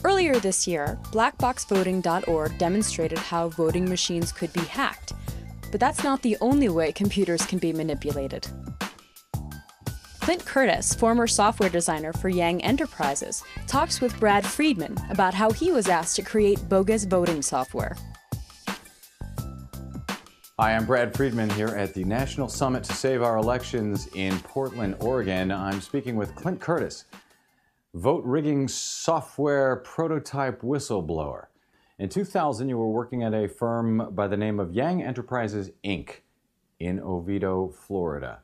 Earlier this year, blackboxvoting.org demonstrated how voting machines could be hacked. But that's not the only way computers can be manipulated. Clint Curtis, former software designer for Yang Enterprises, talks with Brad Friedman about how he was asked to create bogus voting software. Hi, I'm Brad Friedman here at the National Summit to Save Our Elections in Portland, Oregon. I'm speaking with Clint Curtis, vote rigging software prototype whistleblower. In 2000, you were working at a firm by the name of Yang Enterprises, Inc. in Oviedo, Florida.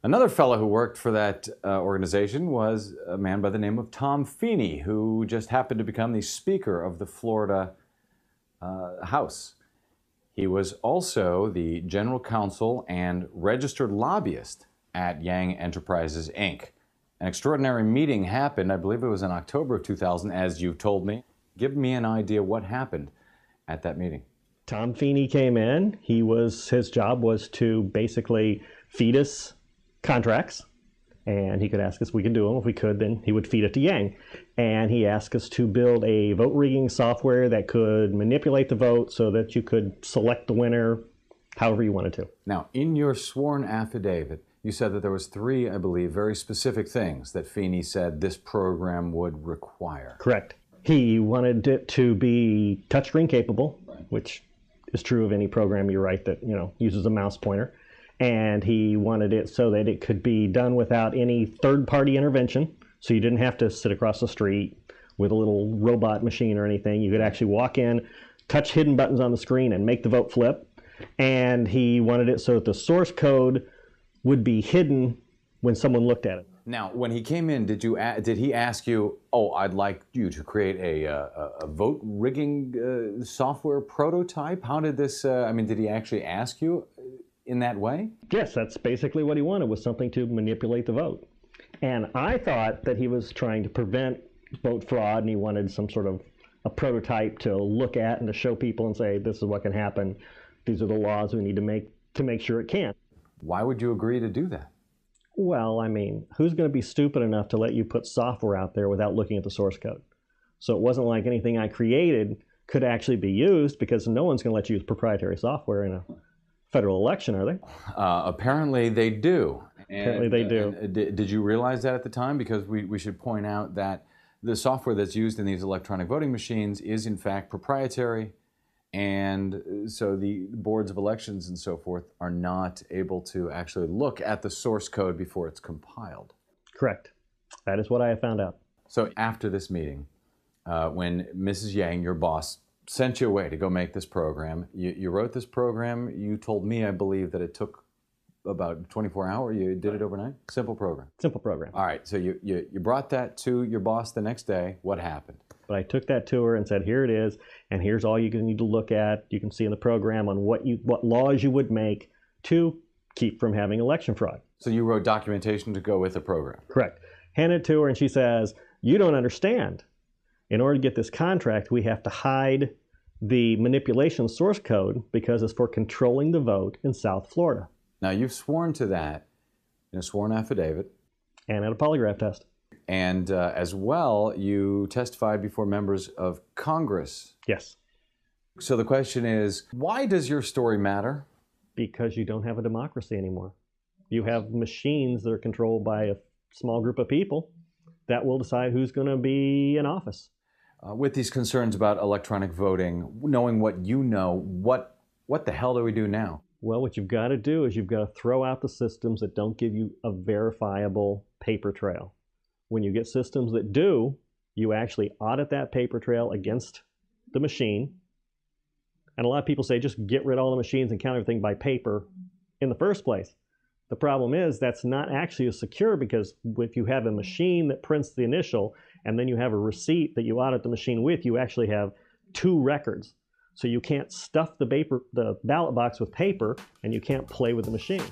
Another fellow who worked for that organization was a man by the name of Tom Feeney, who just happened to become the Speaker of the Florida House. He was also the General Counsel and registered lobbyist at Yang Enterprises, Inc. An extraordinary meeting happened, I believe it was in October of 2000, as you've told me. Give me an idea what happened at that meeting. Tom Feeney came in. His job was to basically feed us contracts, and he could ask us, we could do them. If we could, then he would feed it to Yang. And he asked us to build a vote rigging software that could manipulate the vote so that you could select the winner however you wanted to. Now, in your sworn affidavit, you said that there was three, I believe, very specific things that Feeney said this program would require. Correct. He wanted it to be touchscreen capable, right, which is true of any program you write that, uses a mouse pointer. And he wanted it so that it could be done without any third-party intervention. So you didn't have to sit across the street with a little robot machine or anything. You could actually walk in, touch hidden buttons on the screen, and make the vote flip. And he wanted it so that the source code would be hidden when someone looked at it. Now, when he came in, did he ask you, oh, I'd like you to create a vote rigging software prototype? How did this, did he actually ask you in that way? Yes, that's basically what he wanted, was something to manipulate the vote. And I thought that he was trying to prevent vote fraud, and he wanted some sort of a prototype to look at and to show people and say, this is what can happen. These are the laws we need to make sure it can. Why would you agree to do that? Well, who's going to be stupid enough to let you put software out there without looking at the source code? So it wasn't like anything I created could actually be used, because no one's going to let you use proprietary software in a federal election, are they? Apparently they do. Apparently they do. Did you realize that at the time? Because we should point out that the software that's used in these electronic voting machines is in fact proprietary, and so the boards of elections and so forth are not able to actually look at the source code before it's compiled. Correct. That is what I have found out. So after this meeting, when Mrs. Yang, your boss, sent you away to go make this program, you wrote this program. You told me, I believe, that it took about 24 hours. You did it overnight? Simple program. Simple program. All right, so you brought that to your boss the next day. What happened? But I took that to her and said, here it is, and here's all you need to look at. You can see in the program on what laws you would make to keep from having election fraud. So you wrote documentation to go with the program? Correct. Handed it to her, and she says, you don't understand. In order to get this contract, we have to hide the manipulation source code because it's for controlling the vote in South Florida. Now, you've sworn to that in a sworn affidavit. And at a polygraph test. And as well, you testified before members of Congress. Yes. So the question is, why does your story matter? Because you don't have a democracy anymore. You have machines that are controlled by a small group of people that will decide who's going to be in office. With these concerns about electronic voting, knowing what you know, what the hell do we do now? Well, what you've got to do is you've got to throw out the systems that don't give you a verifiable paper trail. When you get systems that do, you actually audit that paper trail against the machine. And a lot of people say, just get rid of all the machines and count everything by paper in the first place. The problem is that's not actually as secure, because if you have a machine that prints the initial and then you have a receipt that you audit the machine with, you actually have two records. So you can't stuff the ballot box with paper, and you can't play with the machine.